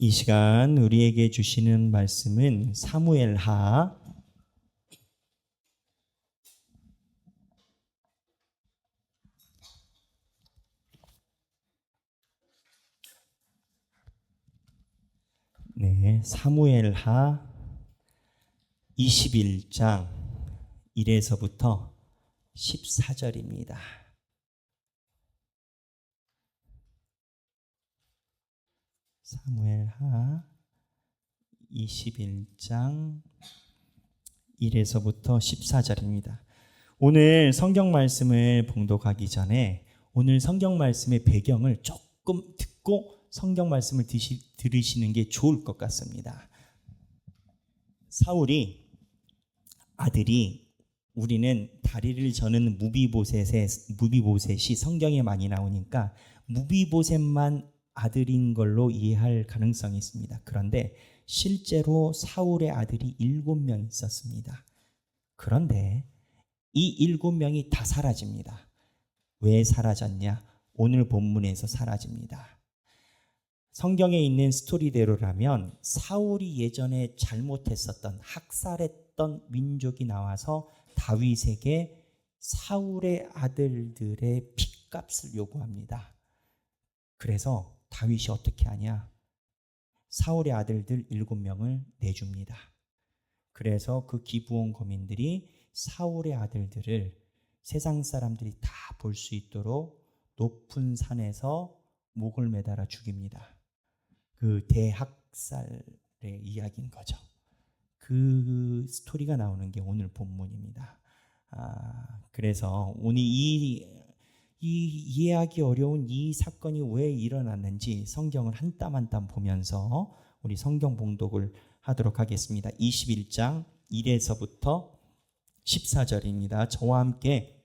이 시간 우리에게 주시는 말씀은 사무엘하 21장 1에서부터 14절입니다. 사무엘하 21장 1에서부터 14절입니다. 오늘 성경 말씀을 봉독하기 전에 오늘 성경 말씀의 배경을 조금 듣고 성경 말씀을 들으시는 게 좋을 것 같습니다. 사울이 아들이 우리는 다리를 저는 무비보셋이 성경에 많이 나오니까 무비보셋만 아들인 걸로 이해할 가능성이 있습니다. 그런데 실제로 사울의 아들이 7명 있었습니다. 그런데 이 7명이 다 사라집니다. 왜 사라졌냐? 오늘 본문에서 사라집니다. 성경에 있는 스토리대로라면 사울이 예전에 잘못했었던 학살했던 민족이 나와서 다윗에게 사울의 아들들의 핏값을 요구합니다. 그래서 다윗이 어떻게 하냐? 사울의 아들들 7명을 내줍니다. 그래서 그 기브온 거민들이 사울의 아들들을 세상 사람들이 다 볼 수 있도록 높은 산에서 목을 매달아 죽입니다. 그 대학살의 이야기인 거죠. 그 스토리가 나오는 게 오늘 본문입니다. 그래서 오늘 이 이해하기 어려운 이 사건이 왜 일어났는지 성경을 한 땀 한 땀 보면서 우리 성경 봉독을 하도록 하겠습니다. 21장 1에서부터 14절입니다. 저와 함께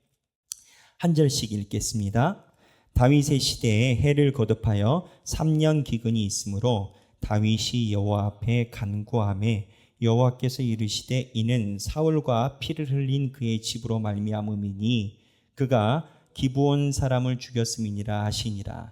한 절씩 읽겠습니다. 다윗의 시대에 해를 거듭하여 3년 기근이 있으므로 다윗이 여호와 앞에 간구하매 여호와께서 이르시되 이는 사울과 피를 흘린 그의 집으로 말미암음이니 그가 기브온 사람을 죽였음이니라 하시니라.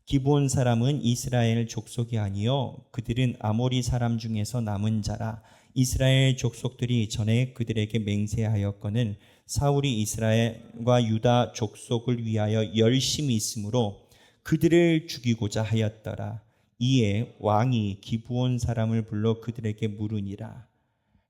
기브온 사람은 이스라엘 족속이 아니요 그들은 아모리 사람 중에서 남은 자라. 이스라엘 족속들이 전에 그들에게 맹세하였거늘 사울이 이스라엘과 유다 족속을 위하여 열심히 있으므로 그들을 죽이고자 하였더라. 이에 왕이 기브온 사람을 불러 그들에게 물으니라.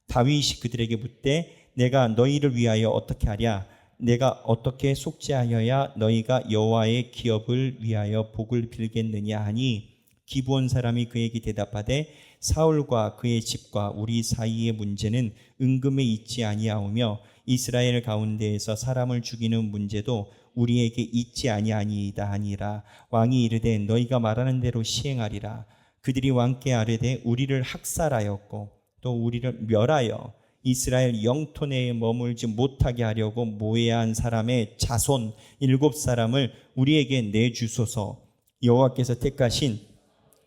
다윗이 그들에게 묻되 내가 너희를 위하여 어떻게 하랴? 내가 어떻게 속죄하여야 너희가 여호와의 기업을 위하여 복을 빌겠느냐 하니 기브온 사람이 그에게 대답하되 사울과 그의 집과 우리 사이의 문제는 은금에 있지 아니하오며 이스라엘 가운데에서 사람을 죽이는 문제도 우리에게 있지 아니하니이다 하니라. 왕이 이르되 너희가 말하는 대로 시행하리라. 그들이 왕께 아뢰되 우리를 학살하였고 또 우리를 멸하여 이스라엘 영토 내에 머물지 못하게 하려고 모해한 사람의 자손 7사람을 우리에게 내주소서. 여호와께서 택하신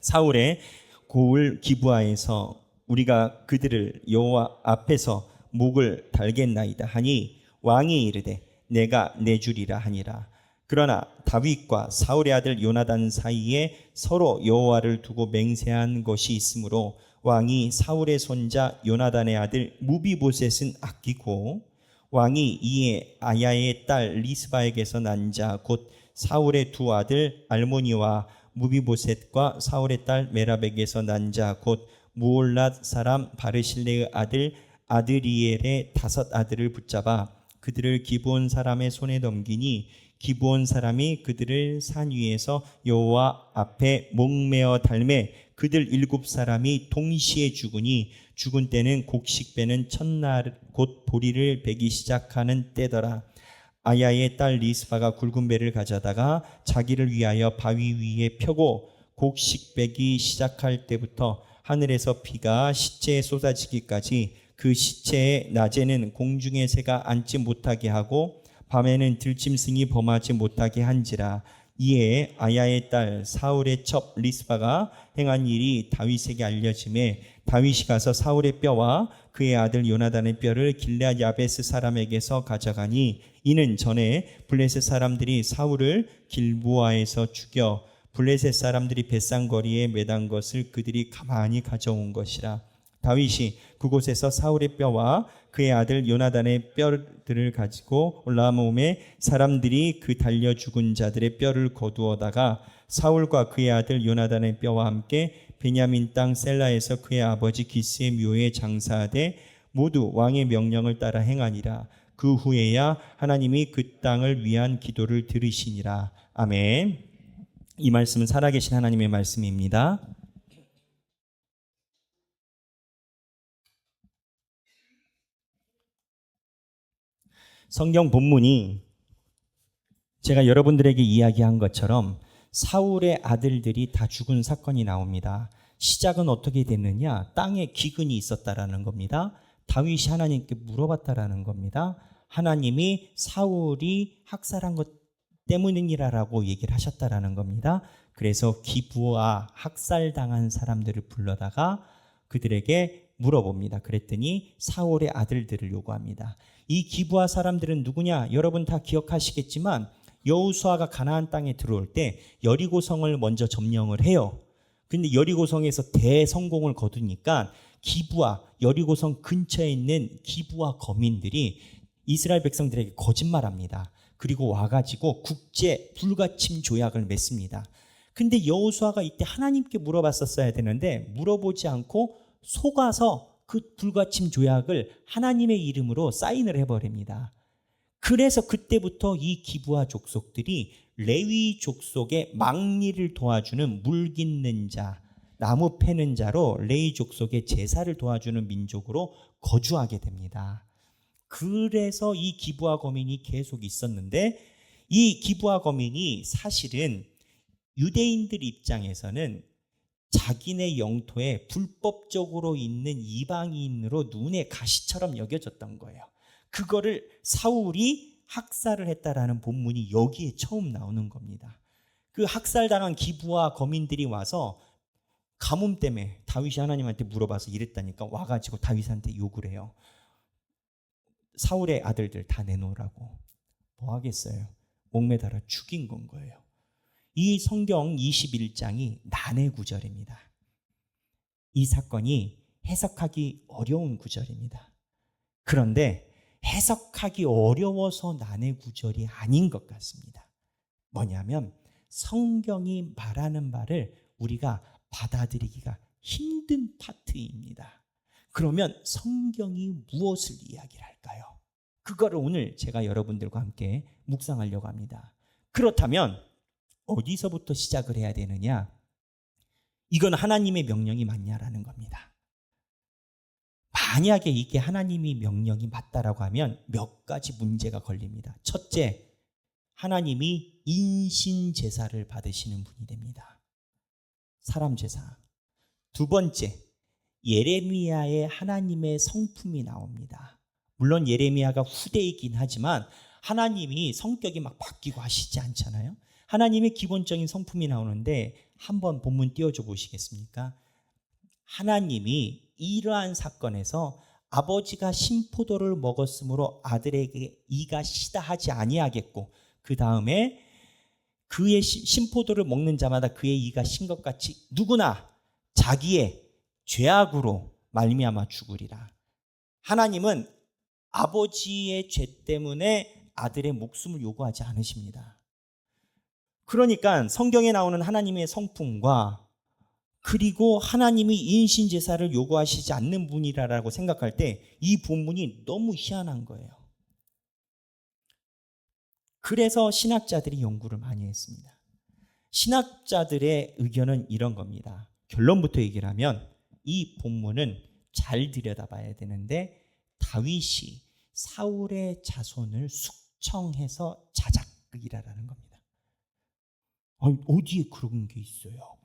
사울의 고을 기브아에서 우리가 그들을 여호와 앞에서 목을 달겠나이다 하니 왕이 이르되 내가 내주리라 하니라. 그러나 다윗과 사울의 아들 요나단 사이에 서로 여호와를 두고 맹세한 것이 있으므로 왕이 사울의 손자 요나단의 아들 무비보셋은 아끼고 왕이 이에 아야의 딸 리스바에게서 난 자 곧 사울의 두 아들 알모니와 무비보셋과 사울의 딸 메랍에게서 난 자 곧 무올랏 사람 바르실레의 아들 아드리엘의 5 아들을 붙잡아 그들을 기브온 사람의 손에 넘기니 기브온 사람이 그들을 산 위에서 여호와 앞에 목매어 달매 그들 7사람이 동시에 죽으니 죽은 때는 곡식 베는 첫날 곧 보리를 베기 시작하는 때더라. 아야의 딸 리스바가 굵은 배를 가져다가 자기를 위하여 바위 위에 펴고 곡식 베기 시작할 때부터 하늘에서 비가 시체에 쏟아지기까지 그 시체에 낮에는 공중의 새가 앉지 못하게 하고 밤에는 들짐승이 범하지 못하게 한지라. 이에 아야의 딸 사울의 첩 리스바가 행한 일이 다윗에게 알려지매 다윗이 가서 사울의 뼈와 그의 아들 요나단의 뼈를 길르앗 야베스 사람에게서 가져가니 이는 전에 블레셋 사람들이 사울을 길보아에서 죽여 블레셋 사람들이 벳산거리에 매단 것을 그들이 가만히 가져온 것이라. 다윗이 그곳에서 사울의 뼈와 그의 아들 요나단의 뼈들을 가지고 올라오매 사람들이 그 달려 죽은 자들의 뼈를 거두어다가 사울과 그의 아들 요나단의 뼈와 함께 베냐민 땅 셀라에서 그의 아버지 기스의 묘에 장사하되 모두 왕의 명령을 따라 행하니라. 그 후에야 하나님이 그 땅을 위한 기도를 들으시니라. 아멘. 이 말씀은 살아계신 하나님의 말씀입니다. 성경 본문이 제가 여러분들에게 이야기한 것처럼 사울의 아들들이 다 죽은 사건이 나옵니다. 시작은 어떻게 됐느냐? 땅에 기근이 있었다라는 겁니다. 다윗이 하나님께 물어봤다라는 겁니다. 하나님이 사울이 학살한 것 때문이라고 얘기를 하셨다라는 겁니다. 그래서 기부와 학살당한 사람들을 불러다가 그들에게 물어봅니다. 그랬더니 사울의 아들들을 요구합니다. 이 기부하 사람들은 누구냐? 여러분 다 기억하시겠지만 여호수아가 가나안 땅에 들어올 때 여리고성을 먼저 점령을 해요. 근데 여리고성에서 대성공을 거두니까 기부하, 여리고성 근처에 있는 기부하 거민들이 이스라엘 백성들에게 거짓말합니다. 그리고 와가지고 국제 불가침 조약을 맺습니다. 근데 여호수아가 이때 하나님께 물어봤었어야 되는데 물어보지 않고 속아서 그 불가침 조약을 하나님의 이름으로 사인을 해버립니다. 그래서 그때부터 이 기브아 족속들이 레위 족속의 막리를 도와주는 물 깃는 자, 나무 패는 자로 레위 족속의 제사를 도와주는 민족으로 거주하게 됩니다. 그래서 이 기브아 거민이 계속 있었는데 이 기브아 거민이 사실은 유대인들 입장에서는 자기네 영토에 불법적으로 있는 이방인으로 눈에 가시처럼 여겨졌던 거예요. 그거를 사울이 학살을 했다라는 본문이 여기에 처음 나오는 겁니다. 그 학살당한 기브아 거민들이 와서 가뭄 때문에 다윗이 하나님한테 물어봐서 이랬다니까 와가지고 다윗한테 욕을 해요. 사울의 아들들 다 내놓으라고. 뭐 하겠어요? 목매달아 죽인 건 거예요. 이 성경 21장이 난의 구절입니다. 이 사건이 해석하기 어려운 구절입니다. 그런데 해석하기 어려워서 난의 구절이 아닌 것 같습니다. 뭐냐면 성경이 말하는 바를 우리가 받아들이기가 힘든 파트입니다. 그러면 성경이 무엇을 이야기를 할까요? 그거를 오늘 제가 여러분들과 함께 묵상하려고 합니다. 그렇다면 어디서부터 시작을 해야 되느냐? 이건 하나님의 명령이 맞냐라는 겁니다. 만약에 이게 하나님의 명령이 맞다라고 하면 몇 가지 문제가 걸립니다. 첫째, 하나님이 인신 제사를 받으시는 분이 됩니다. 사람 제사. 두 번째, 예레미야의 하나님의 성품이 나옵니다. 물론 예레미야가 후대이긴 하지만 하나님이 성격이 막 바뀌고 하시지 않잖아요. 하나님의 기본적인 성품이 나오는데 한번 본문 띄워줘 보시겠습니까? 하나님이 이러한 사건에서 아버지가 신포도를 먹었으므로 아들에게 이가 시다 하지 아니하겠고 그 다음에 그의 신포도를 먹는 자마다 그의 이가 신 것 같이 누구나 자기의 죄악으로 말미암아 죽으리라. 하나님은 아버지의 죄 때문에 아들의 목숨을 요구하지 않으십니다. 그러니까 성경에 나오는 하나님의 성품과 그리고 하나님이 인신제사를 요구하시지 않는 분이라고 생각할 때 이 본문이 너무 희한한 거예요. 그래서 신학자들이 연구를 많이 했습니다. 신학자들의 의견은 이런 겁니다. 결론부터 얘기를 하면 이 본문은 잘 들여다봐야 되는데 다윗이 사울의 자손을 숙청해서 자작극이라는 겁니다. 아니, 어디에 그런 게 있어요?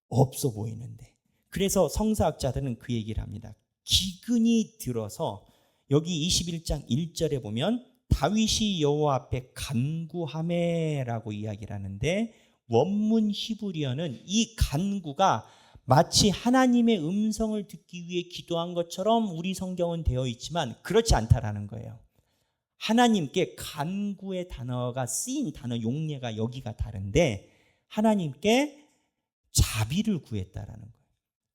없어 보이는데. 그래서 성사학자들은 그 얘기를 합니다. 기근이 들어서 여기 21장 1절에 보면 다윗이 여호와 앞에 간구하매라고 이야기를 하는데 원문 히브리어는 이 간구가 마치 하나님의 음성을 듣기 위해 기도한 것처럼 우리 성경은 되어 있지만 그렇지 않다라는 거예요. 하나님께 간구의 단어가 쓰인 단어 용례가 여기가 다른데 하나님께 자비를 구했다라는 거예요.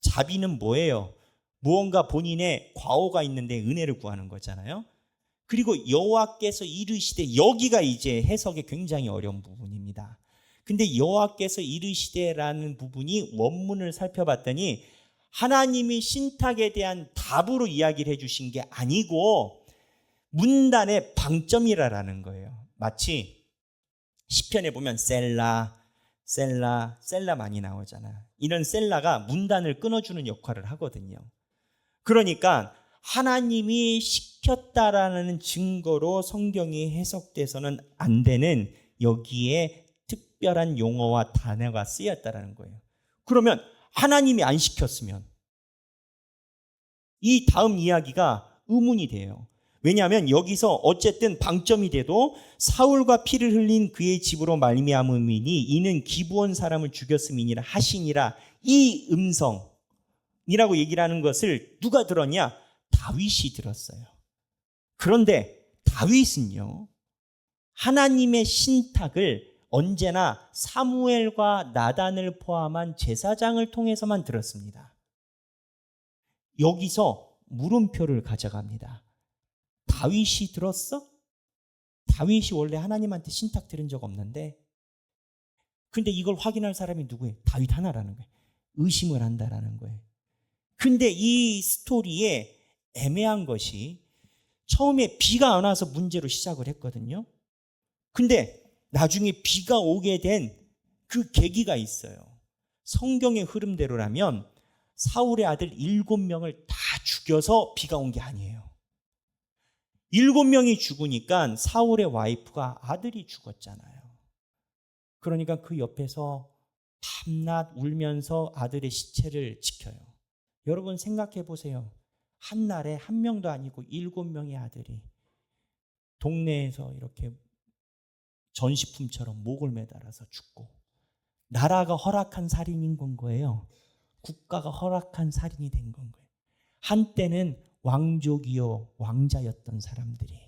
자비는 뭐예요? 무언가 본인의 과오가 있는데 은혜를 구하는 거잖아요. 그리고 여호와께서 이르시되, 여기가 이제 해석이 굉장히 어려운 부분입니다. 근데 여호와께서 이르시되라는 부분이 원문을 살펴봤더니 하나님이 신탁에 대한 답으로 이야기를 해주신 게 아니고 문단의 방점이라는 거예요. 마치 시편에 보면 셀라 많이 나오잖아. 이런 셀라가 문단을 끊어주는 역할을 하거든요. 그러니까 하나님이 시켰다라는 증거로 성경이 해석돼서는 안 되는 여기에 특별한 용어와 단어가 쓰였다라는 거예요. 그러면 하나님이 안 시켰으면 이 다음 이야기가 의문이 돼요. 왜냐하면 여기서 어쨌든 방점이 돼도 사울과 피를 흘린 그의 집으로 말미암음이니 이는 기브온 사람을 죽였음이니라 하시니라, 이 음성이라고 얘기를 하는 것을 누가 들었냐? 다윗이 들었어요. 그런데 다윗은요, 하나님의 신탁을 언제나 사무엘과 나단을 포함한 제사장을 통해서만 들었습니다. 여기서 물음표를 가져갑니다. 다윗이 들었어? 다윗이 원래 하나님한테 신탁 들은 적 없는데, 근데 이걸 확인할 사람이 누구예요? 다윗 하나라는 거예요. 의심을 한다라는 거예요. 근데 이 스토리에 애매한 것이 처음에 비가 안 와서 문제로 시작을 했거든요. 근데 나중에 비가 오게 된 그 계기가 있어요. 성경의 흐름대로라면 사울의 아들 7명을 다 죽여서 비가 온 게 아니에요. 7명이 죽으니까 사울의 와이프가 아들이 죽었잖아요. 그러니까 그 옆에서 밤낮 울면서 아들의 시체를 지켜요. 여러분 생각해 보세요. 한 날에 한 명도 아니고 7명의 아들이 동네에서 이렇게 전시품처럼 목을 매달아서 죽고, 나라가 허락한 살인인 건 거예요. 국가가 허락한 살인이 된 건 거예요. 한때는 왕족이요 왕자였던 사람들이,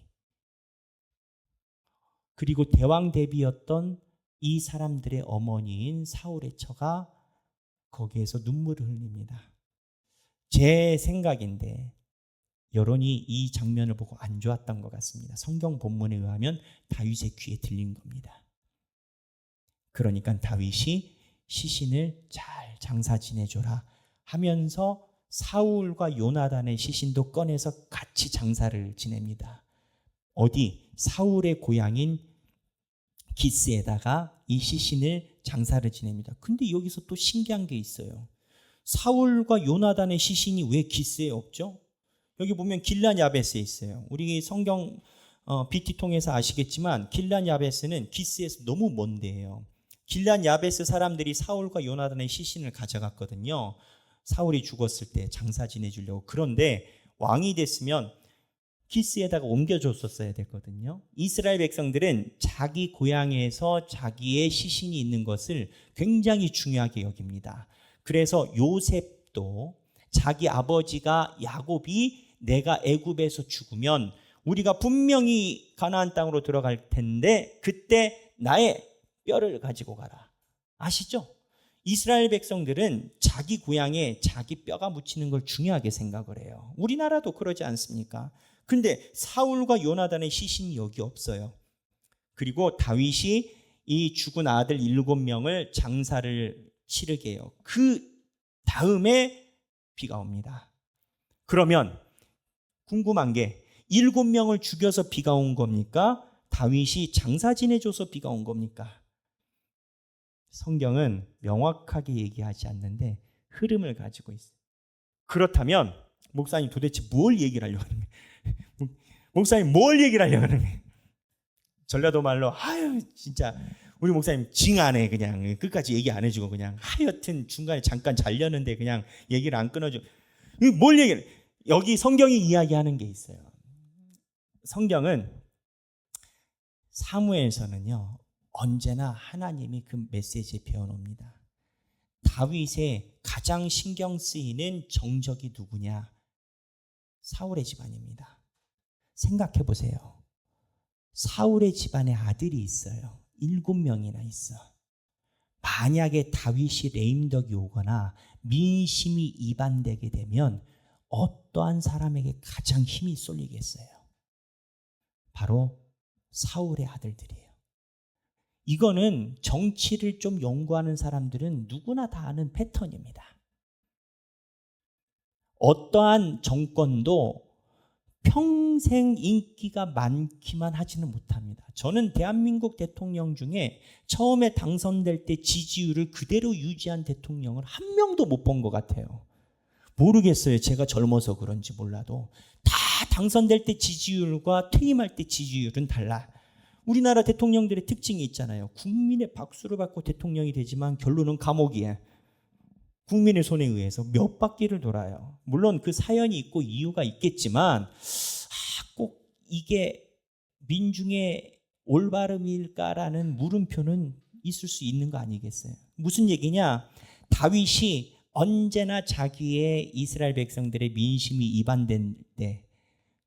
그리고 대왕 대비였던 이 사람들의 어머니인 사울의 처가 거기에서 눈물을 흘립니다. 제 생각인데 여론이 이 장면을 보고 안 좋았던 것 같습니다. 성경 본문에 의하면 다윗의 귀에 들린 겁니다. 그러니까 다윗이 시신을 잘 장사 지내줘라 하면서 사울과 요나단의 시신도 꺼내서 같이 장사를 지냅니다. 어디? 사울의 고향인 기스에다가 이 시신을 장사를 지냅니다. 근데 여기서 또 신기한 게 있어요. 사울과 요나단의 시신이 왜 기스에 없죠? 여기 보면 길란 야베스에 있어요. 우리 성경 BT 통해서 아시겠지만 길란 야베스는 기스에서 너무 먼데요. 길란 야베스 사람들이 사울과 요나단의 시신을 가져갔거든요. 사울이 죽었을 때 장사 지내주려고. 그런데 왕이 됐으면 기스에다가 옮겨줬었어야 됐거든요. 이스라엘 백성들은 자기 고향에서 자기의 시신이 있는 것을 굉장히 중요하게 여깁니다. 그래서 요셉도 자기 아버지가 야곱이 내가 애굽에서 죽으면 우리가 분명히 가나안 땅으로 들어갈 텐데 그때 나의 뼈를 가지고 가라. 아시죠? 이스라엘 백성들은 자기 고향에 자기 뼈가 묻히는 걸 중요하게 생각을 해요. 우리나라도 그러지 않습니까? 근데 사울과 요나단의 시신이 여기 없어요. 그리고 다윗이 이 죽은 아들 7명을 장사를 치르게 해요. 그 다음에 비가 옵니다. 그러면 궁금한 게 7명을 죽여서 비가 온 겁니까? 다윗이 장사 지내줘서 비가 온 겁니까? 성경은 명확하게 얘기하지 않는데 흐름을 가지고 있어요. 그렇다면 목사님 도대체 뭘 얘기를 하려고 하는 거예요? 목사님 뭘 얘기를 하려고 하는 거예요? 전라도 말로 아유 진짜 우리 목사님 징 안 해. 그냥 끝까지 얘기 안 해주고 그냥 하여튼 중간에 잠깐 잘렸는데 그냥 얘기를 안 끊어줘. 뭘 얘기를, 여기 성경이 이야기하는 게 있어요. 성경은 사무엘서는요 언제나 하나님이 그 메시지에 배워놓습니다. 다윗의 가장 신경 쓰이는 정적이 누구냐? 사울의 집안입니다. 생각해 보세요. 사울의 집안에 아들이 있어요. 7명이나 있어. 만약에 다윗이 레임덕이 오거나 민심이 이반되게 되면 어떠한 사람에게 가장 힘이 쏠리겠어요? 바로 사울의 아들들이에요. 이거는 정치를 좀 연구하는 사람들은 누구나 다 아는 패턴입니다. 어떠한 정권도 평생 인기가 많기만 하지는 못합니다. 저는 대한민국 대통령 중에 처음에 당선될 때 지지율을 그대로 유지한 대통령을 한 명도 못 본 것 같아요. 모르겠어요. 제가 젊어서 그런지 몰라도. 다 당선될 때 지지율과 퇴임할 때 지지율은 달라. 우리나라 대통령들의 특징이 있잖아요. 국민의 박수를 받고 대통령이 되지만 결론은 감옥이에요. 국민의 손에 의해서 몇 바퀴를 돌아요. 물론 그 사연이 있고 이유가 있겠지만 꼭 이게 민중의 올바름일까라는 물음표는 있을 수 있는 거 아니겠어요? 무슨 얘기냐? 다윗이 언제나 자기의 이스라엘 백성들의 민심이 이반된 때,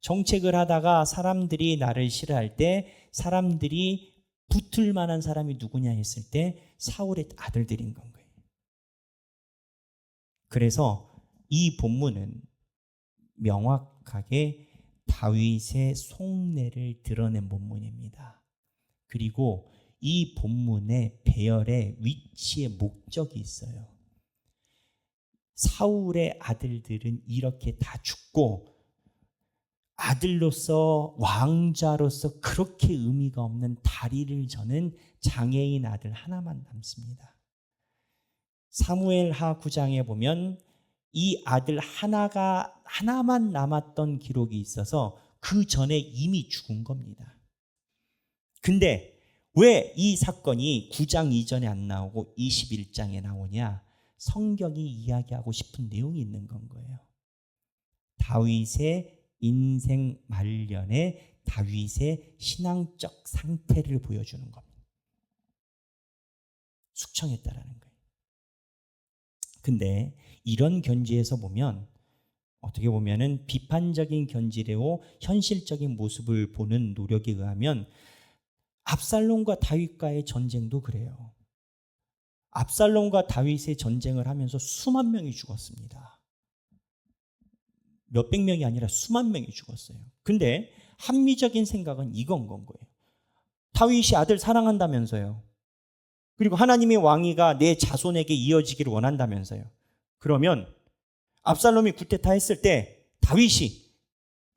정책을 하다가 사람들이 나를 싫어할 때, 사람들이 붙을 만한 사람이 누구냐 했을 때 사울의 아들들인 건 거예요. 그래서 이 본문은 명확하게 다윗의 속내를 드러낸 본문입니다. 그리고 이 본문의 배열의 위치에 목적이 있어요. 사울의 아들들은 이렇게 다 죽고 아들로서 왕자로서 그렇게 의미가 없는 다리를 저는 장애인 아들 하나만 남습니다. 사무엘하 9장에 보면 이 아들 하나만 남았던 기록이 있어서 그 전에 이미 죽은 겁니다. 근데 왜 이 사건이 9장 이전에 안 나오고 21장에 나오냐? 성경이 이야기하고 싶은 내용이 있는 건 거예요. 다윗의 인생 말년에 다윗의 신앙적 상태를 보여주는 겁니다. 숙청했다라는 거예요. 근데 이런 견지에서 보면 어떻게 보면은 비판적인 견지로 현실적인 모습을 보는 노력에 의하면 압살롬과 다윗과의 전쟁도 그래요. 압살롬과 다윗의 전쟁을 하면서 수만 명이 죽었습니다. 몇백 명이 아니라 수만 명이 죽었어요. 근데 합리적인 생각은 이건 건 거예요. 다윗이 아들 사랑한다면서요. 그리고 하나님의 왕위가 내 자손에게 이어지기를 원한다면서요. 그러면 압살롬이 구테타 했을 때 다윗이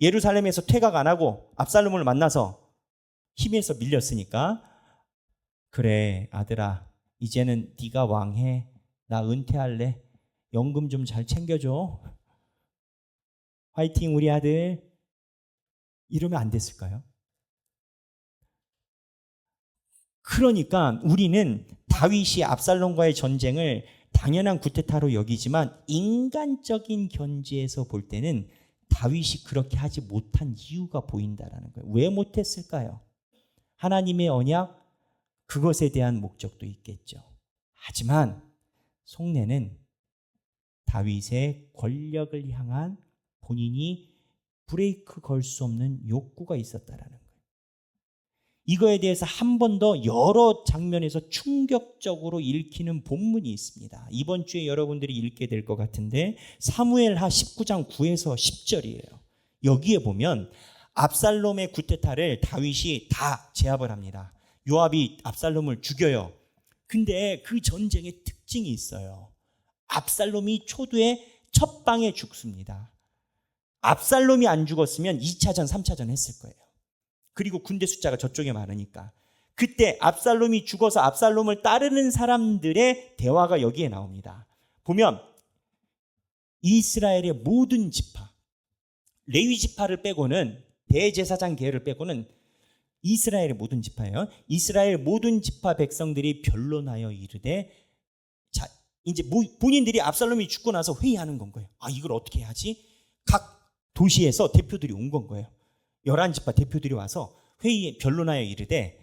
예루살렘에서 퇴각 안 하고 압살롬을 만나서 힘에서 밀렸으니까 그래 아들아 이제는 네가 왕해. 나 은퇴할래. 연금 좀 잘 챙겨줘. 화이팅 우리 아들. 이러면 안 됐을까요? 그러니까 우리는 다윗이 압살롬과의 전쟁을 당연한 구테타로 여기지만 인간적인 견지에서 볼 때는 다윗이 그렇게 하지 못한 이유가 보인다라는 거예요. 왜 못했을까요? 하나님의 언약 그것에 대한 목적도 있겠죠. 하지만 속내는 다윗의 권력을 향한 본인이 브레이크 걸 수 없는 욕구가 있었다라는 거예요. 이거에 대해서 한 번 더 여러 장면에서 충격적으로 읽히는 본문이 있습니다. 이번 주에 여러분들이 읽게 될 것 같은데 사무엘하 19장 9에서 10절이에요. 여기에 보면 압살롬의 구테타를 다윗이 다 제압을 합니다. 요압이 압살롬을 죽여요. 근데 그 전쟁의 특징이 있어요. 압살롬이 초두에 첫 방에 죽습니다. 압살롬이 안 죽었으면 2차전, 3차전 했을 거예요. 그리고 군대 숫자가 저쪽에 많으니까. 그때 압살롬이 죽어서 압살롬을 따르는 사람들의 대화가 여기에 나옵니다. 보면 이스라엘의 모든 지파, 레위 지파를 빼고는 대제사장 계열을 빼고는 이스라엘의 모든 지파예요. 이스라엘 모든 지파 백성들이 변론하여 이르되 자 이제 본인들이 압살롬이 죽고 나서 회의하는 건 거예요. 아 이걸 어떻게 해야지? 각 도시에서 대표들이 온 건 거예요. 11지파 대표들이 와서 회의에 변론하여 이르되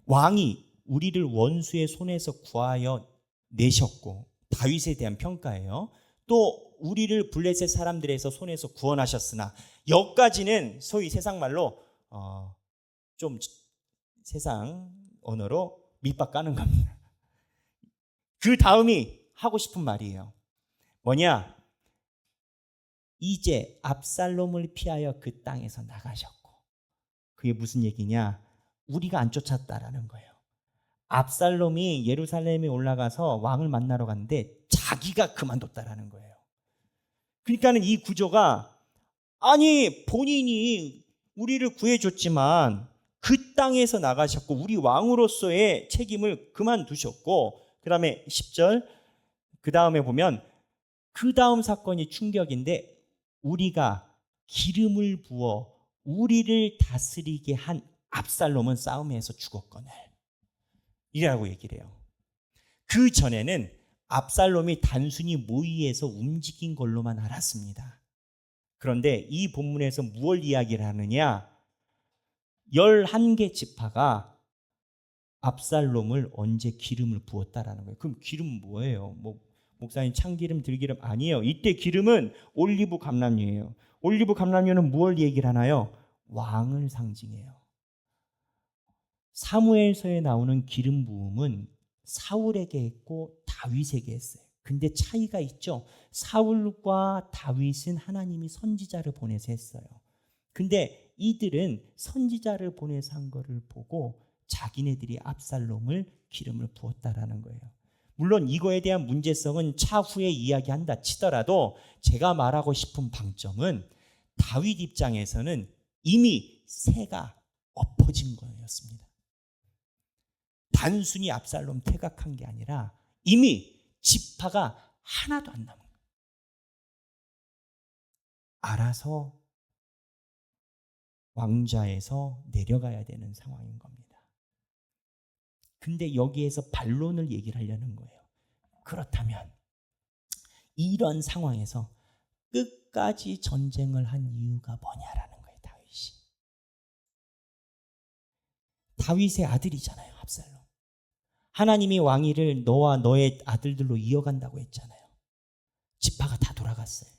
왕이 우리를 원수의 손에서 구하여 내셨고 다윗에 대한 평가예요. 또 우리를 블레셋 사람들에서 손에서 구원하셨으나 여기까지는 소위 세상 말로 좀 세상 언어로 밑밥 까는 겁니다. 그 다음이 하고 싶은 말이에요. 뭐냐? 이제 압살롬을 피하여 그 땅에서 나가셨고, 그게 무슨 얘기냐? 우리가 안 쫓았다라는 거예요. 압살롬이 예루살렘에 올라가서 왕을 만나러 갔는데 자기가 그만뒀다라는 거예요. 그러니까는 이 구조가, 아니 본인이 우리를 구해줬지만 그 땅에서 나가셨고 우리 왕으로서의 책임을 그만두셨고, 그 다음에 10절 그 다음에 보면 그 다음 사건이 충격인데, 우리가 기름을 부어 우리를 다스리게 한 압살롬은 싸움에서 죽었거늘, 이라고 얘기를 해요. 그 전에는 압살롬이 단순히 모의에서 움직인 걸로만 알았습니다. 그런데 이 본문에서 무엇을 이야기를 하느냐? 11개 지파가 압살롬을 언제 기름을 부었다라는 거예요. 그럼 기름은 뭐예요? 목사님 참기름 들기름 아니에요. 이때 기름은 올리브 감람유예요. 올리브 감람유는 무엇을 얘기를 하나요? 왕을 상징해요. 사무엘서에 나오는 기름 부음은 사울에게 했고 다윗에게 했어요. 근데 차이가 있죠. 사울과 다윗은 하나님이 선지자를 보내서 했어요. 근데 이들은 선지자를 보내서 한 거를 보고 자기네들이 압살롬을 기름을 부었다라는 거예요. 물론 이거에 대한 문제성은 차후에 이야기한다 치더라도 제가 말하고 싶은 방점은 다윗 입장에서는 이미 새가 엎어진 거였습니다. 단순히 압살롬 퇴각한 게 아니라 이미 지파가 하나도 안 남은 거예요. 알아서 왕좌에서 내려가야 되는 상황인 겁니다. 근데 여기에서 반론을 얘기를 하려는 거예요. 그렇다면 이런 상황에서 끝까지 전쟁을 한 이유가 뭐냐라는 거예요. 다윗의 아들이잖아요, 압살롬. 하나님이 왕위를 너와 너의 아들들로 이어간다고 했잖아요. 지파가 다 돌아갔어요.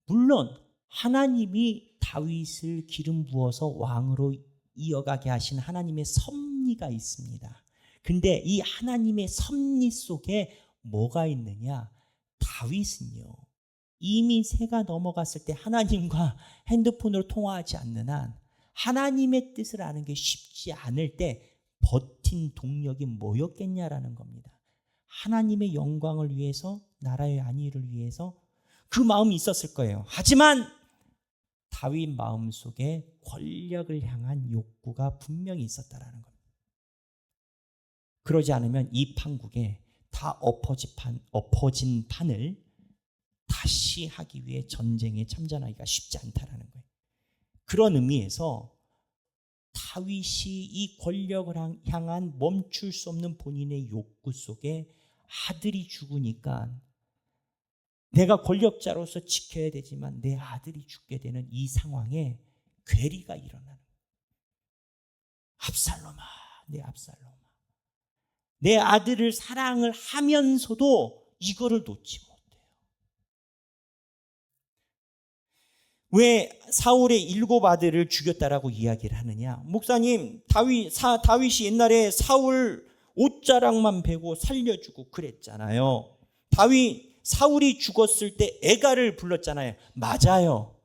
물론 하나님이 다윗을 기름 부어서 왕으로 이어가게 하신 하나님의 섭리가 있습니다. 근데 이 하나님의 섭리 속에 뭐가 있느냐? 다윗은요, 이미 새가 넘어갔을 때 하나님과 핸드폰으로 통화하지 않는 한 하나님의 뜻을 아는 게 쉽지 않을 때 버틴 동력이 뭐였겠냐라는 겁니다. 하나님의 영광을 위해서, 나라의 안위를 위해서 그 마음이 있었을 거예요. 하지만 다윗 마음속에 권력을 향한 욕구가 분명히 있었다라는 겁니다. 그러지 않으면 이 판국에 다 엎어진 판을 다시 하기 위해 전쟁에 참전하기가 쉽지 않다라는 거예요. 그런 의미에서 다윗이 이 권력을 향한 멈출 수 없는 본인의 욕구 속에 아들이 죽으니까 내가 권력자로서 지켜야 되지만 내 아들이 죽게 되는 이 상황에 괴리가 일어나는 거예요. 압살롬아, 내 압살롬아. 내 아들을 사랑을 하면서도 이거를 놓지 못해요. 왜 사울의 7 아들을 죽였다라고 이야기를 하느냐? 목사님, 다윗이 옛날에 사울 옷자락만 베고 살려주고 그랬잖아요. 사울이 죽었을 때 애가를 불렀잖아요. 맞아요.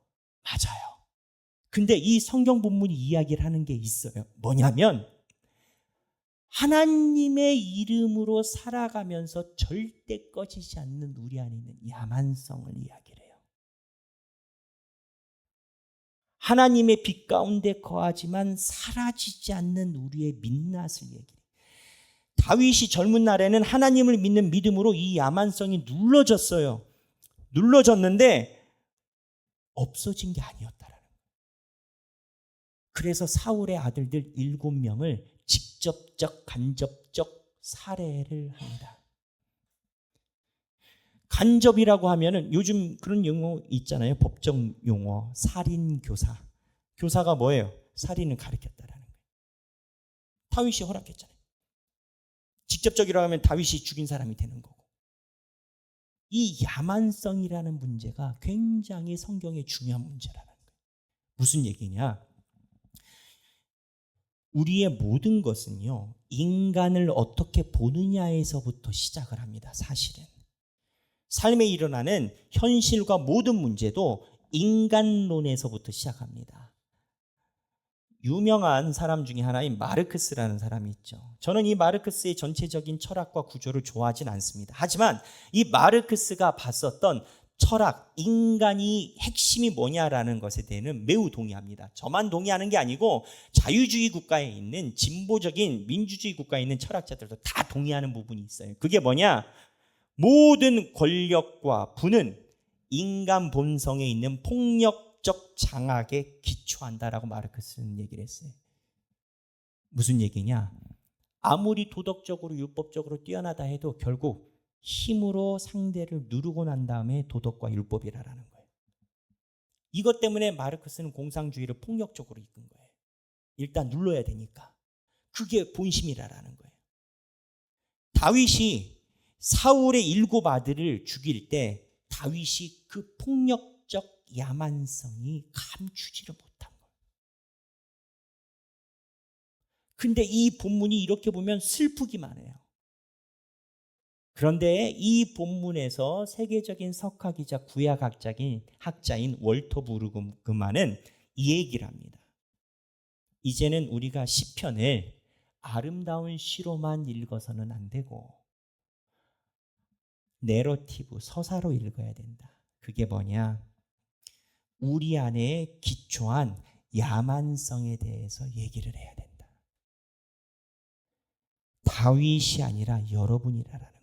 근데 이 성경 본문이 이야기를 하는 게 있어요. 뭐냐면 하나님의 이름으로 살아가면서 절대 꺼지지 않는 우리 안에 있는 야만성을 이야기를 해요. 하나님의 빛 가운데 거하지만 사라지지 않는 우리의 민낯을 얘기해요. 다윗이 젊은 날에는 하나님을 믿는 믿음으로 이 야만성이 눌러졌는데 없어진 게 아니었다라는 거예요. 그래서 사울의 아들들 7명을 직접적, 간접적 살해를 합니다. 간접이라고 하면은 요즘 그런 용어 있잖아요. 법적 용어, 살인교사. 교사가 뭐예요? 살인을 가르쳤다라는 거예요. 다윗이 허락했잖아요. 직접적이라고 하면 다윗이 죽인 사람이 되는 거고. 이 야만성이라는 문제가 굉장히 성경의 중요한 문제라는 거예요. 무슨 얘기냐? 우리의 모든 것은요, 인간을 어떻게 보느냐에서부터 시작을 합니다. 사실은 삶에 일어나는 현실과 모든 문제도 인간론에서부터 시작합니다. 유명한 사람 중에 하나인 마르크스라는 사람이 있죠. 저는 이 마르크스의 전체적인 철학과 구조를 좋아하진 않습니다. 하지만 이 마르크스가 봤었던 철학, 인간이 핵심이 뭐냐라는 것에 대해서는 매우 동의합니다. 저만 동의하는 게 아니고 자유주의 국가에 있는 진보적인 민주주의 국가에 있는 철학자들도 다 동의하는 부분이 있어요. 그게 뭐냐? 모든 권력과 부는 인간 본성에 있는 폭력적 장악에 기초한다라고 마르크스는 얘기를 했어요. 무슨 얘기냐? 아무리 도덕적으로 율법적으로 뛰어나다 해도 결국 힘으로 상대를 누르고 난 다음에 도덕과 율법이라는 거예요. 이것 때문에 마르크스는 공산주의를 폭력적으로 이끈 거예요. 일단 눌러야 되니까. 그게 본심이라는 거예요. 다윗이 사울의 7 아들을 죽일 때 다윗이 그 폭력적 야만성이 감추지를 못한 거예요. 근데 이 본문이 이렇게 보면 슬프기만 해요. 그런데 이 본문에서 세계적인 석학이자 구약학자인 월터 브루그만은 이 얘기를 합니다. 이제는 우리가 시편을 아름다운 시로만 읽어서는 안 되고 내러티브, 서사로 읽어야 된다. 그게 뭐냐? 우리 안에 기초한 야만성에 대해서 얘기를 해야 된다. 다윗이 아니라 여러분이라는 거예요.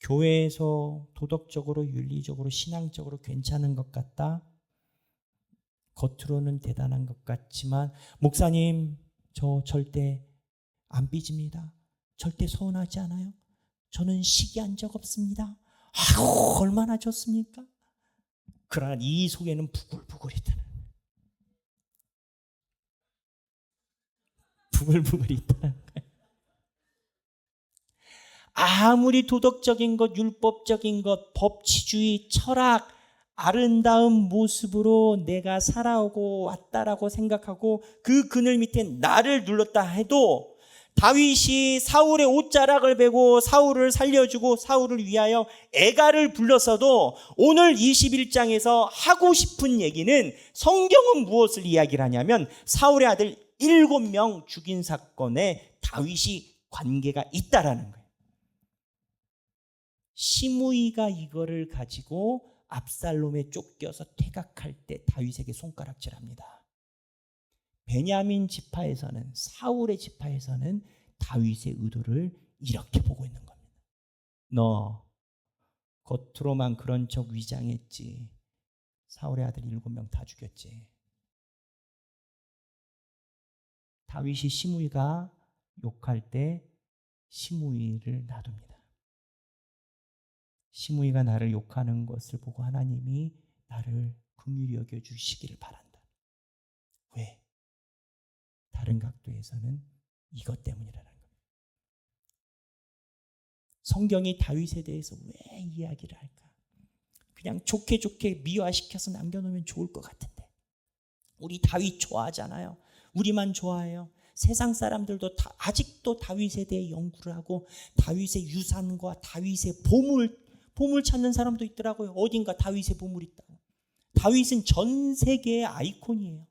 교회에서 도덕적으로, 윤리적으로, 신앙적으로 괜찮은 것 같다. 겉으로는 대단한 것 같지만 목사님, 저 절대 안 삐집니다. 절대 서운하지 않아요. 저는 시기한 적 없습니다. 아이고, 얼마나 좋습니까? 그러나 이 속에는 부글부글했다는 거예요. 부글부글 있다는 거예요. 아무리 도덕적인 것, 율법적인 것, 법치주의, 철학, 아름다운 모습으로 내가 살아오고 왔다라고 생각하고 그 그늘 밑에 나를 눌렀다 해도 다윗이 사울의 옷자락을 베고 사울을 살려주고 사울을 위하여 애가를 불렀어도 오늘 21장에서 하고 싶은 얘기는 성경은 무엇을 이야기를 하냐면 사울의 아들 7명 죽인 사건에 다윗이 관계가 있다라는 거예요. 시므이가 이거를 가지고 압살롬에 쫓겨서 퇴각할 때 다윗에게 손가락질합니다. 베냐민 지파에서는, 사울의 지파에서는 다윗의 의도를 이렇게 보고 있는 겁니다. 너 겉으로만 그런 척 위장했지. 사울의 아들 7명 다 죽였지. 다윗이 시므이가 욕할 때 시므이를 놔둡니다. 시므이가 나를 욕하는 것을 보고 하나님이 나를 긍휼히 여겨주시기를 바란다. 왜? 다른 각도에서는 이것 때문이라는 겁니다. 성경이 다윗에 대해서 왜 이야기를 할까? 그냥 좋게 미화시켜서 남겨놓으면 좋을 것 같은데 우리 다윗 좋아하잖아요. 우리만 좋아해요. 세상 사람들도 아직도 다윗에 대해 연구를 하고 다윗의 유산과 다윗의 보물 찾는 사람도 있더라고요. 어딘가 다윗의 보물이 있다고. 다윗은 전 세계의 아이콘이에요.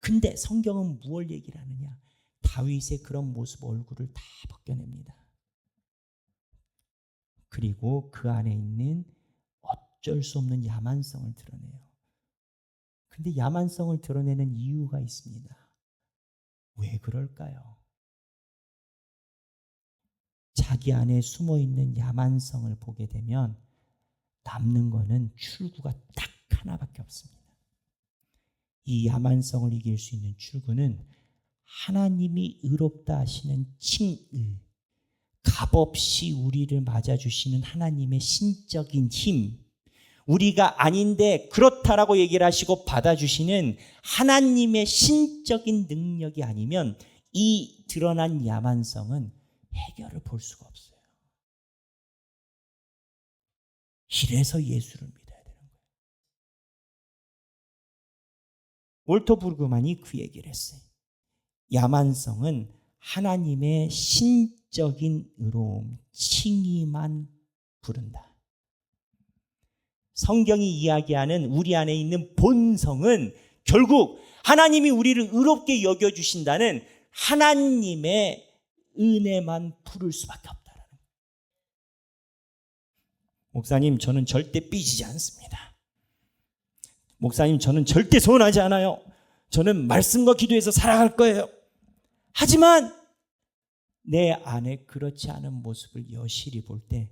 근데 성경은 무엇을 얘기를 하느냐? 다윗의 그런 모습, 얼굴을 다 벗겨냅니다. 그리고 그 안에 있는 어쩔 수 없는 야만성을 드러내요. 근데 야만성을 드러내는 이유가 있습니다. 왜 그럴까요? 자기 안에 숨어있는 야만성을 보게 되면 남는 거는 출구가 딱 하나밖에 없습니다. 이 야만성을 이길 수 있는 출구는 하나님이 의롭다 하시는 칭의, 값없이 우리를 맞아주시는 하나님의 신적인 힘, 우리가 아닌데 그렇다라고 얘기를 하시고 받아주시는 하나님의 신적인 능력이 아니면 이 드러난 야만성은 해결을 볼 수가 없어요. 이래서 예수를 믿어야 되는 거예요. 월터 브루그만이 그 얘기를 했어요. 야만성은 하나님의 신적인 의로움, 칭의만 부른다. 성경이 이야기하는 우리 안에 있는 본성은 결국 하나님이 우리를 의롭게 여겨주신다는 하나님의 은혜만 부를 수밖에 없다라는 거예요. 목사님, 저는 절대 삐지지 않습니다. 목사님, 저는 절대 소원하지 않아요. 저는 말씀과 기도해서 살아갈 거예요. 하지만 내 안에 그렇지 않은 모습을 여실히 볼 때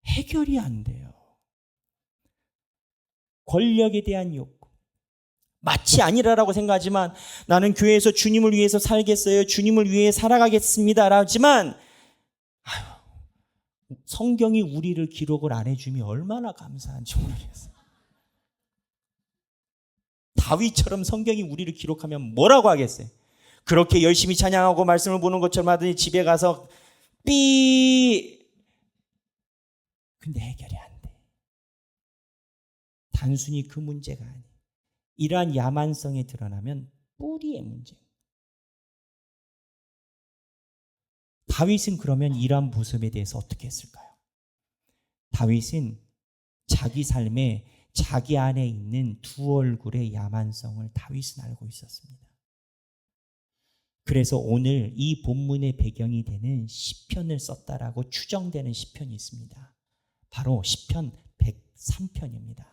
해결이 안 돼요. 권력에 대한 욕구, 마치 아니라라고 생각하지만 나는 교회에서 주님을 위해서 살겠어요, 주님을 위해 살아가겠습니다 하지만 성경이 우리를 기록을 안 해주면 얼마나 감사한지 모르겠어요. 다윗처럼 성경이 우리를 기록하면 뭐라고 하겠어요? 그렇게 열심히 찬양하고 말씀을 보는 것처럼 하더니 집에 가서 근데 해결이 안 돼. 단순히 그 문제가 아니에요. 이러한 야만성이 드러나면 뿌리의 문제. 다윗은 그러면 이러한 모습에 대해서 어떻게 했을까요? 다윗은 자기 삶에 자기 안에 있는 두 얼굴의 야만성을 다윗은 알고 있었습니다. 그래서 오늘 이 본문의 배경이 되는 시편을 썼다라고 추정되는 시편이 있습니다. 바로 시편 103편입니다.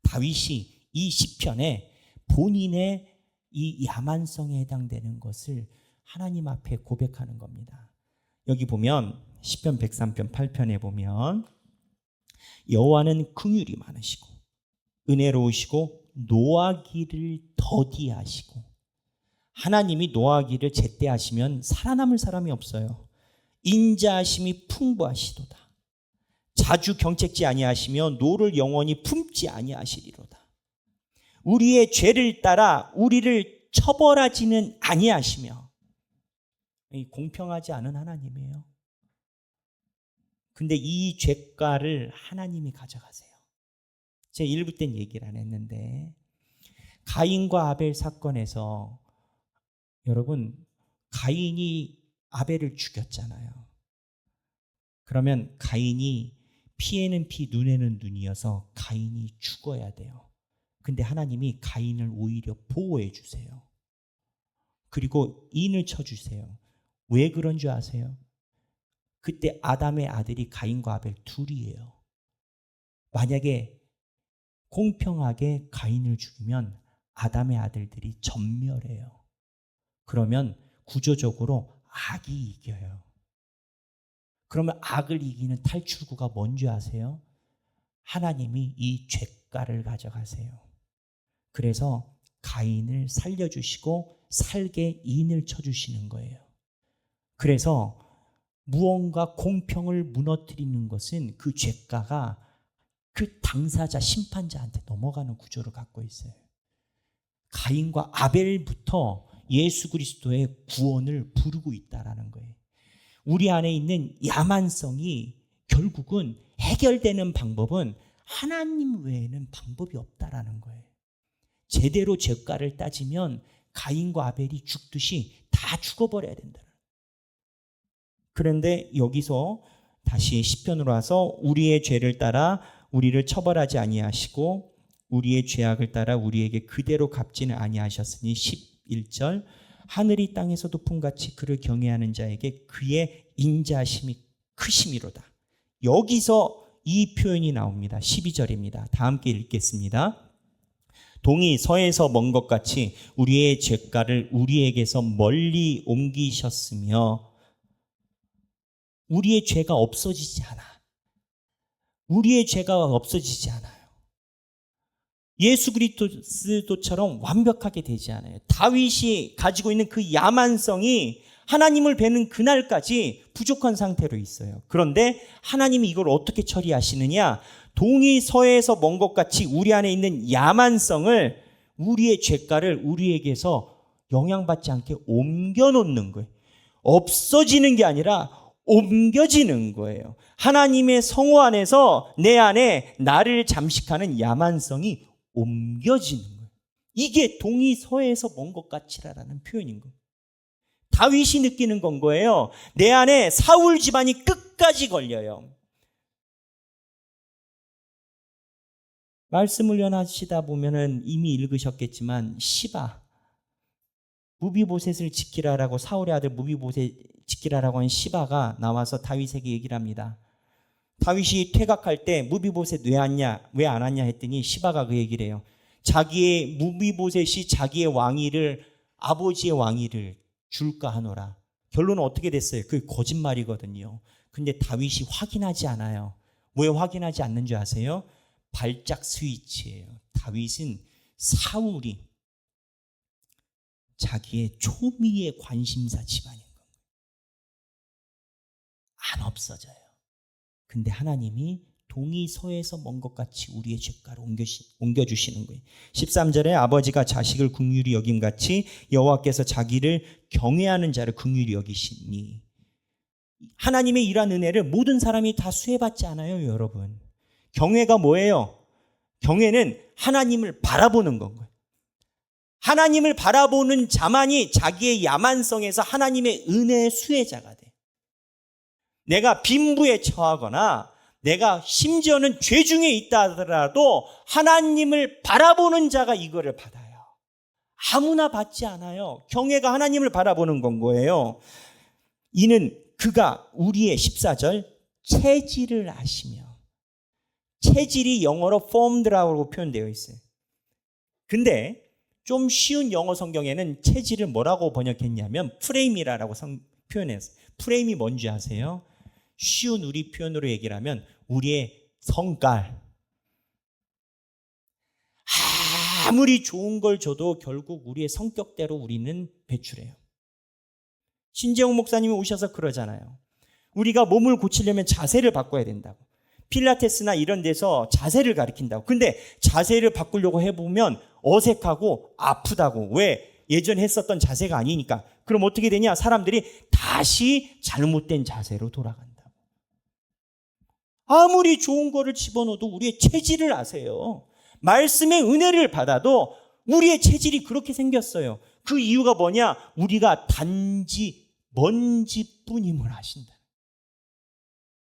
다윗이 이 시편에 본인의 이 야만성에 해당되는 것을 하나님 앞에 고백하는 겁니다. 여기 보면 시편 103편 8편에 보면 여호와는 긍휼이 많으시고 은혜로우시고 노하기를 더디하시고, 하나님이 노하기를 제때하시면 살아남을 사람이 없어요. 인자하심이 풍부하시도다. 자주 경책지 아니하시며 노를 영원히 품지 아니하시리로다. 우리의 죄를 따라 우리를 처벌하지는 아니하시며, 공평하지 않은 하나님이에요. 근데 이 죄가를 하나님이 가져가세요. 제가 1부 땐 얘기를 안 했는데, 가인과 아벨 사건에서 여러분, 가인이 아벨을 죽였잖아요. 그러면 가인이 피에는 피, 눈에는 눈이어서 가인이 죽어야 돼요. 근데 하나님이 가인을 오히려 보호해 주세요. 그리고 인을 쳐주세요. 왜 그런 줄 아세요? 그때 아담의 아들이 가인과 아벨 둘이에요. 만약에 공평하게 가인을 죽이면 아담의 아들들이 전멸해요. 그러면 구조적으로 악이 이겨요. 그러면 악을 이기는 탈출구가 뭔지 아세요? 하나님이 이 죄가를 가져가세요. 그래서 가인을 살려주시고 살게 인을 쳐주시는 거예요. 그래서 무언가 공평을 무너뜨리는 것은 그 죄가가 그 당사자, 심판자한테 넘어가는 구조를 갖고 있어요. 가인과 아벨부터 예수 그리스도의 구원을 부르고 있다라는 거예요. 우리 안에 있는 야만성이 결국은 해결되는 방법은 하나님 외에는 방법이 없다라는 거예요. 제대로 죄가를 따지면 가인과 아벨이 죽듯이 다 죽어버려야 된다. 그런데 여기서 다시 시편으로 와서 우리의 죄를 따라 우리를 처벌하지 아니하시고 우리의 죄악을 따라 우리에게 그대로 갚지는 아니하셨으니 11절 하늘이 땅에서 도품같이 그를 경외하는 자에게 그의 인자심이 크심이로다. 여기서 이 표현이 나옵니다. 12절입니다. 다 함께 읽겠습니다. 동이 서에서 먼 것 같이 우리의 죄가를 우리에게서 멀리 옮기셨으며, 우리의 죄가 없어지지 않아. 우리의 죄가 없어지지 않아요. 예수 그리스도처럼 완벽하게 되지 않아요. 다윗이 가지고 있는 그 야만성이 하나님을 뵈는 그날까지 부족한 상태로 있어요. 그런데 하나님이 이걸 어떻게 처리하시느냐? 동이 서에서 먼 것 같이 우리 안에 있는 야만성을, 우리의 죄가를 우리에게서 영향받지 않게 옮겨놓는 거예요. 없어지는 게 아니라 옮겨지는 거예요. 하나님의 성호 안에서 내 안에 나를 잠식하는 야만성이 옮겨지는 거예요. 이게 동이 서에서 먼 것 같이라는 표현인 거예요. 다윗이 느끼는 건 거예요. 내 안에 사울 집안이 끝까지 걸려요. 말씀을 연하시다 보면은 이미 읽으셨겠지만 시바, 무비보셋을 지키라라고, 사울의 아들 무비보셋 지키라라고 한 시바가 나와서 다윗에게 얘기를 합니다. 다윗이 퇴각할 때 무비보셋 왜 안 왔냐 했더니 시바가 그 얘기를 해요. 자기의 무비보셋이 자기의 왕위를, 아버지의 왕위를 줄까 하노라. 결론은 어떻게 됐어요? 그게 거짓말이거든요. 근데 다윗이 확인하지 않아요. 왜 확인하지 않는 줄 아세요? 발작 스위치예요. 다윗은 사울이 자기의 초미의 관심사 집안인 거예요. 안 없어져요. 근데 하나님이 동이 서에서 먼 것 같이 우리의 죗가를 옮겨주시는 거예요. 13절에 아버지가 자식을 긍휼히 여김같이 여호와께서 자기를 경외하는 자를 긍휼히 여기시니. 하나님의 이러한 은혜를 모든 사람이 다 수혜받지 않아요, 여러분. 경외가 뭐예요? 경외는 하나님을 바라보는 건 거예요. 하나님을 바라보는 자만이 자기의 야만성에서 하나님의 은혜의 수혜자가 돼. 내가 빈부에 처하거나 내가 심지어는 죄 중에 있다 하더라도 하나님을 바라보는 자가 이거를 받아요. 아무나 받지 않아요. 경외가 하나님을 바라보는 건 거예요. 이는 그가 우리의 14절 체질을 아시며, 체질이 영어로 formed라고 표현되어 있어요. 근데 좀 쉬운 영어 성경에는 체질을 뭐라고 번역했냐면 프레임이라고 표현했어요. 프레임이 뭔지 아세요? 쉬운 우리 표현으로 얘기를 하면 우리의 성깔. 아무리 좋은 걸 줘도 결국 우리의 성격대로 우리는 배출해요. 신재용 목사님이 오셔서 그러잖아요. 우리가 몸을 고치려면 자세를 바꿔야 된다고. 필라테스나 이런 데서 자세를 가르친다고. 근데 자세를 바꾸려고 해보면 어색하고 아프다고. 왜? 예전에 했었던 자세가 아니니까. 그럼 어떻게 되냐? 사람들이 다시 잘못된 자세로 돌아간다고. 아무리 좋은 거를 집어넣어도 우리의 체질을 아세요. 말씀의 은혜를 받아도 우리의 체질이 그렇게 생겼어요. 그 이유가 뭐냐? 우리가 단지 먼지뿐임을 아신다.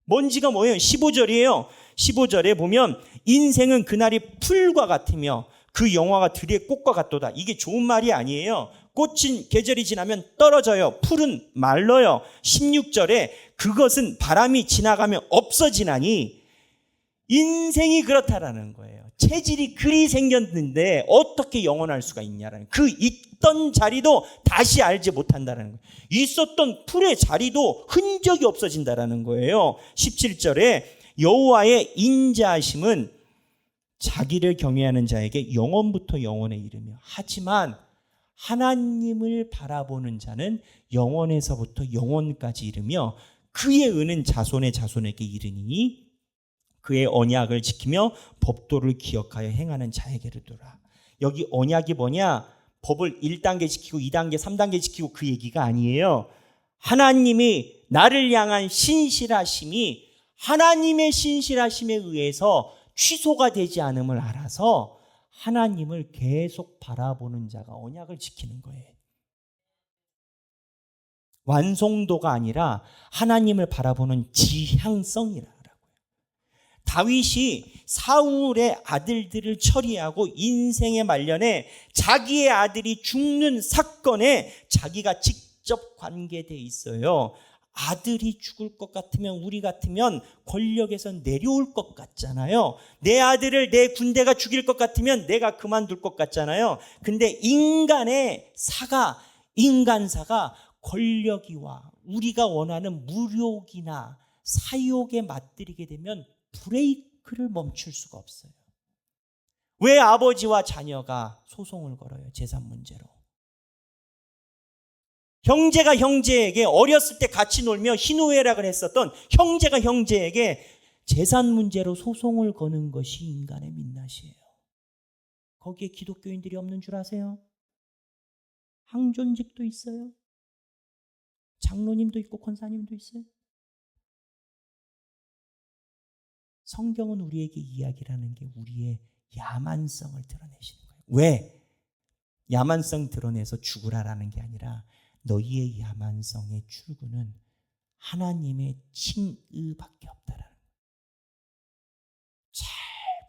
먼지가 뭐예요? 15절이에요. 15절에 보면 인생은 그날이 풀과 같으며 그 영화가 들의 꽃과 같도다. 이게 좋은 말이 아니에요. 꽃은 계절이 지나면 떨어져요. 풀은 말라요. 16절에 그것은 바람이 지나가면 없어지나니 인생이 그렇다라는 거예요. 체질이 그리 생겼는데 어떻게 영원할 수가 있냐라는, 그 있던 자리도 다시 알지 못한다는 거예요. 있었던 풀의 자리도 흔적이 없어진다라는 거예요. 17절에 여호와의 인자하심은 자기를 경외하는 자에게 영원부터 영원에 이르며, 하지만 하나님을 바라보는 자는 영원에서부터 영원까지 이르며 그의 은은 자손의 자손에게 이르니 그의 언약을 지키며 법도를 기억하여 행하는 자에게로 돌아. 여기 언약이 뭐냐? 법을 1단계 지키고 2단계 3단계 지키고 그 얘기가 아니에요. 하나님이 나를 향한 신실하심이 하나님의 신실하심에 의해서 취소가 되지 않음을 알아서 하나님을 계속 바라보는 자가 언약을 지키는 거예요. 완성도가 아니라 하나님을 바라보는 지향성이라고요. 다윗이 사울의 아들들을 처리하고 인생의 말년에 자기의 아들이 죽는 사건에 자기가 직접 관계돼 있어요. 아들이 죽을 것 같으면, 우리 같으면 권력에서 내려올 것 같잖아요. 내 아들을 내 군대가 죽일 것 같으면 내가 그만둘 것 같잖아요. 근데 인간사가 권력이와 우리가 원하는 무력이나 사욕에 맞들이게 되면 브레이크를 멈출 수가 없어요. 왜 아버지와 자녀가 소송을 걸어요? 재산 문제로. 형제가 형제에게 어렸을 때 같이 놀며 희노애락을 했었던 형제가 형제에게 재산 문제로 소송을 거는 것이 인간의 민낯이에요. 거기에 기독교인들이 없는 줄 아세요? 항존직도 있어요. 장로님도 있고 권사님도 있어요. 성경은 우리에게 이야기라는 게 우리의 야만성을 드러내시는 거예요. 왜? 야만성 드러내서 죽으라라는 게 아니라 너희의 야만성의 출구는 하나님의 칭의밖에 없다라는 거예요. 잘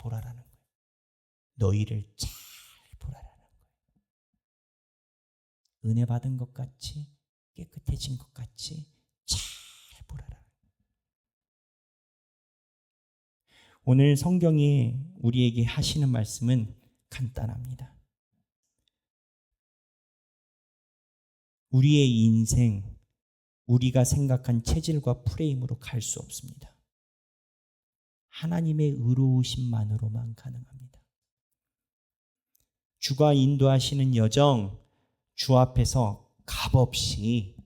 보라라는 거예요. 너희를 잘 보라라는 거예요. 은혜 받은 것 같이, 깨끗해진 것 같이 잘 보라라는 거예요. 오늘 성경이 우리에게 하시는 말씀은 간단합니다. 우리의 인생, 우리가 생각한 체질과 프레임으로 갈 수 없습니다. 하나님의 의로우심만으로만 가능합니다. 주가 인도하시는 여정, 주 앞에서 값없이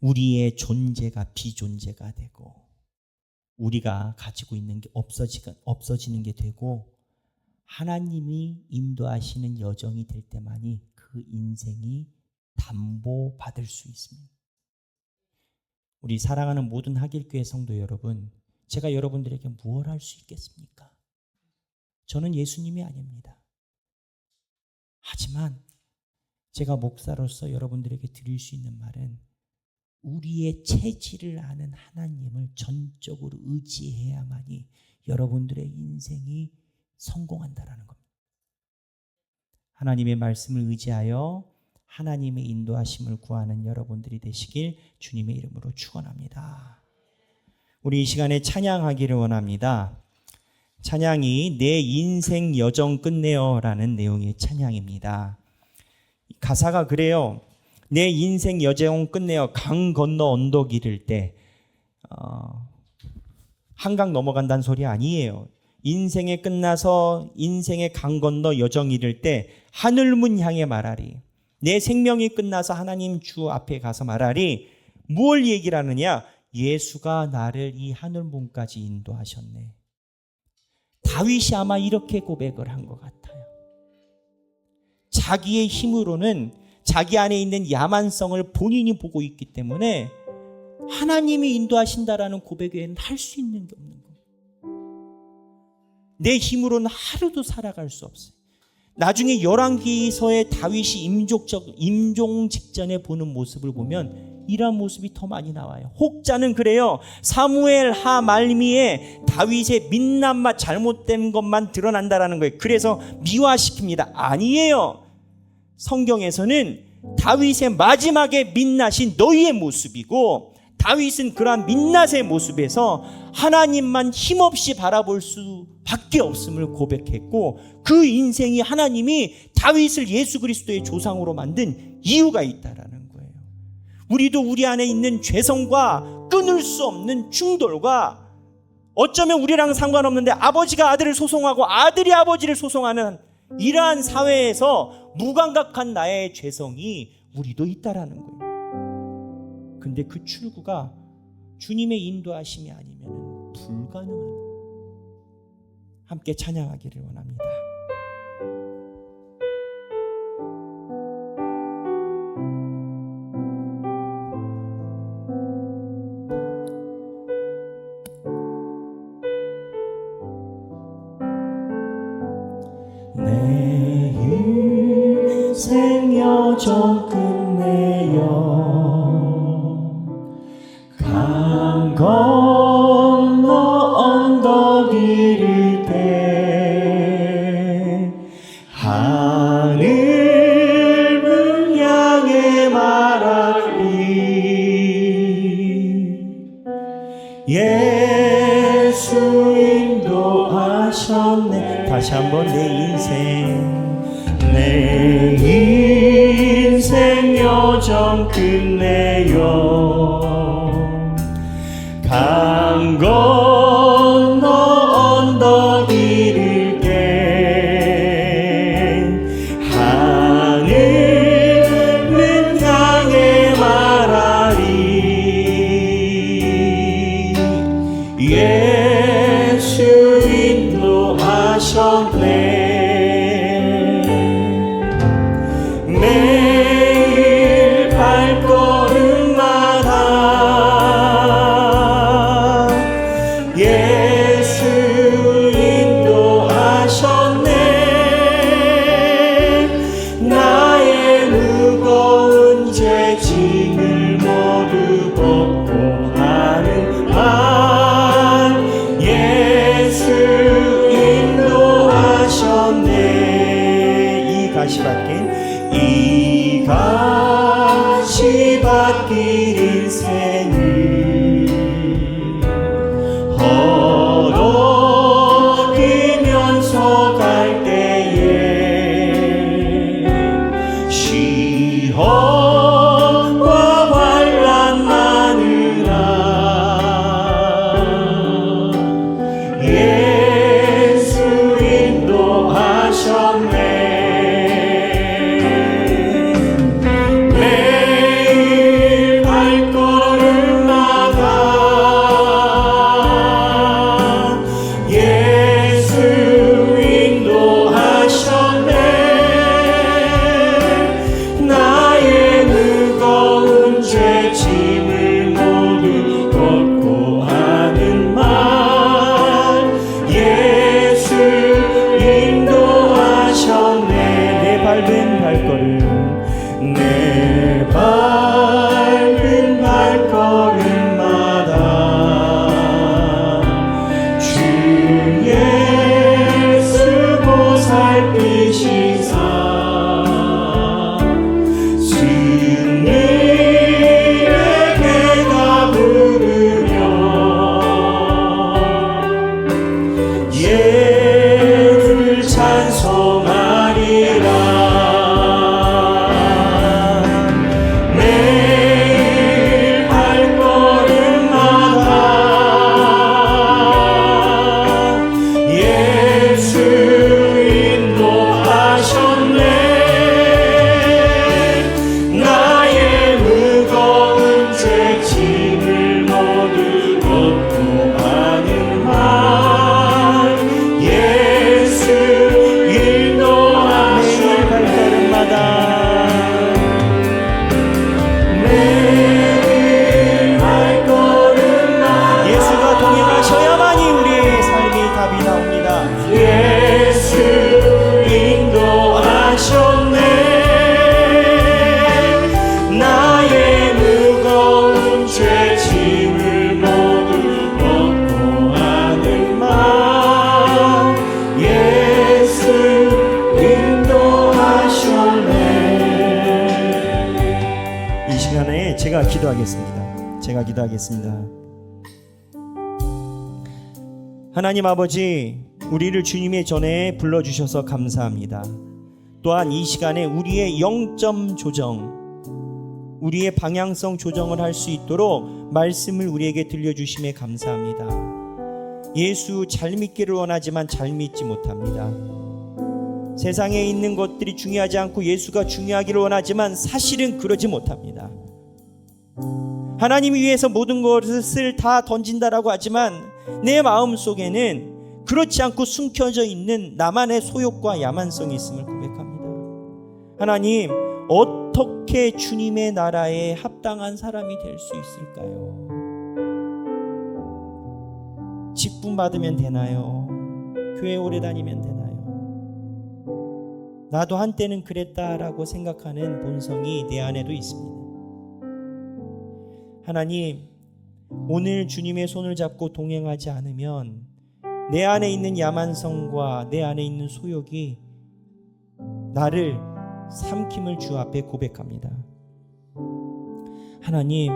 우리의 존재가 비존재가 되고 우리가 가지고 있는 게 없어지는 게 되고 하나님이 인도하시는 여정이 될 때만이 그 인생이 담보받을 수 있습니다. 우리 사랑하는 모든 하길교회 성도 여러분, 제가 여러분들에게 무엇을 할 수 있겠습니까? 저는 예수님이 아닙니다. 하지만 제가 목사로서 여러분들에게 드릴 수 있는 말은 우리의 체질을 아는 하나님을 전적으로 의지해야만이 여러분들의 인생이 성공한다라는 겁니다. 하나님의 말씀을 의지하여 하나님의 인도하심을 구하는 여러분들이 되시길 주님의 이름으로 축원합니다. 우리 이 시간에 찬양하기를 원합니다. 찬양이 내 인생 여정 끝내어라는 내용의 찬양입니다. 가사가 그래요. 내 인생 여정 끝내어 강 건너 언덕 이를 때 한강 넘어간다는 소리 아니에요. 인생에 끝나서 인생의 강 건너 여정 이를 때 하늘문 향해 말하리. 내 생명이 끝나서 하나님 주 앞에 가서 말하리. 무엇 얘기를 하느냐? 예수가 나를 이 하늘문까지 인도하셨네. 다윗이 아마 이렇게 고백을 한 것 같아요. 자기의 힘으로는 자기 안에 있는 야만성을 본인이 보고 있기 때문에 하나님이 인도하신다라는 고백 외에는 할 수 있는 게 없는 거예요. 내 힘으로는 하루도 살아갈 수 없어요. 나중에 열왕기서의 다윗이 임종 직전에 보는 모습을 보면 이러한 모습이 더 많이 나와요. 혹자는 그래요. 사무엘 하 말미에 다윗의 민낯맛 잘못된 것만 드러난다라는 거예요. 그래서 미화시킵니다. 아니에요. 성경에서는 다윗의 마지막에 민낯이 너희의 모습이고 다윗은 그러한 민낯의 모습에서 하나님만 힘없이 바라볼 수밖에 없음을 고백했고 그 인생이 하나님이 다윗을 예수 그리스도의 조상으로 만든 이유가 있다라는 거예요. 우리도 우리 안에 있는 죄성과 끊을 수 없는 충돌과 어쩌면 우리랑 상관없는데 아버지가 아들을 소송하고 아들이 아버지를 소송하는 이러한 사회에서 무감각한 나의 죄성이 우리도 있다라는 거예요. 근데 그 출구가 주님의 인도하심이 아니면 불가능한 거예요. 함께 찬양하기를 원합니다. 내 인생 여정 끝내어 강 건너 언덕 이를 때 하늘을 향해 말하리. 예수 인도하셨네. 다시 한번 내 인생 여정 끝내요 강 건너 언덕 이를 때 하늘은 향해 말하리. 예수 인도하셨네. 매일 발걸음마다 가시밭길 이 가시밭길 인생을 허덕이면서 갈 때에 시험과 환난 많으나 예수 인도하셨네. 매일 발걸음마다 예수 인도하셨네. 나의 무거운 죄짐을 모두 걷고 하는 말 예수 인도하셨네. 내 밟은 발걸음 내 밟은 발걸음마다 주 예수 보살피시사 승리에게가 부르며 예를 찬송하리라. 매일 발걸음마다 예수 인도하셨네. 나의 무거운 죄짐을 모두 걷고 하는 말 예수 인도하셨네. 매일 발걸음마다 예수가 동행하셔야만이 우리의 삶의 답이 나옵니다. 예수 인도하셨네. 나의 무거운 죄짐을 모두 걷고 하는 말 예수 인도하셨네. 이 시간에 제가 기도하겠습니다. 하나님 아버지, 우리를 주님의 전에 불러주셔서 감사합니다. 또한 이 시간에 우리의 영점 조정, 우리의 방향성 조정을 할 수 있도록 말씀을 우리에게 들려주심에 감사합니다. 예수 잘 믿기를 원하지만 잘 믿지 못합니다. 세상에 있는 것들이 중요하지 않고 예수가 중요하기를 원하지만 사실은 그러지 못합니다. 하나님을 위해서 모든 것을 다 던진다라고 하지만 내 마음속에는 그렇지 않고 숨겨져 있는 나만의 소욕과 야만성이 있음을 고백합니다. 하나님, 어떻게 주님의 나라에 합당한 사람이 될 수 있을까요? 직분 받으면 되나요? 교회 오래 다니면 되나요? 나도 한때는 그랬다라고 생각하는 본성이 내 안에도 있습니다. 하나님, 오늘 주님의 손을 잡고 동행하지 않으면 내 안에 있는 야만성과 내 안에 있는 소욕이 나를 삼킴을 주 앞에 고백합니다. 하나님,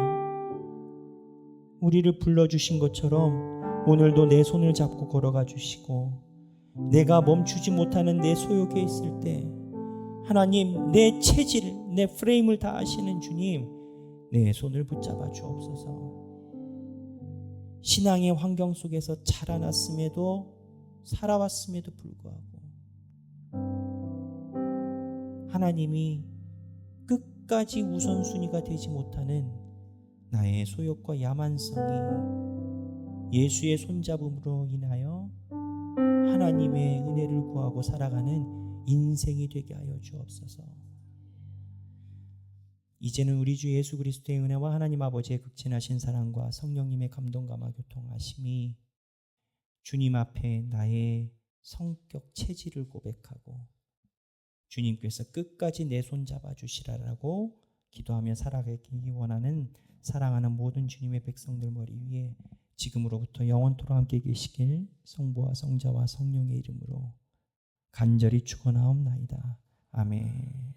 우리를 불러주신 것처럼 오늘도 내 손을 잡고 걸어가 주시고, 내가 멈추지 못하는 내 소욕에 있을 때 하나님, 내 체질, 내 프레임을 다 아시는 주님, 내 손을 붙잡아 주옵소서. 신앙의 환경 속에서 자라났음에도 살아왔음에도 불구하고 하나님이 끝까지 우선순위가 되지 못하는 나의 소욕과 야만성이 예수의 손잡음으로 인하여 하나님의 은혜를 구하고 살아가는 인생이 되게 하여 주옵소서. 이제는 우리 주 예수 그리스도의 은혜와 하나님 아버지의 극진하신 사랑과 성령님의 감동감화 교통하심이 주님 앞에 나의 성격 체질을 고백하고 주님께서 끝까지 내 손 잡아주시라라고 기도하며 살아가기 원하는 사랑하는 모든 주님의 백성들 머리 위에 지금으로부터 영원토록 함께 계시길 성부와 성자와 성령의 이름으로 간절히 축원하옵나이다. 아멘.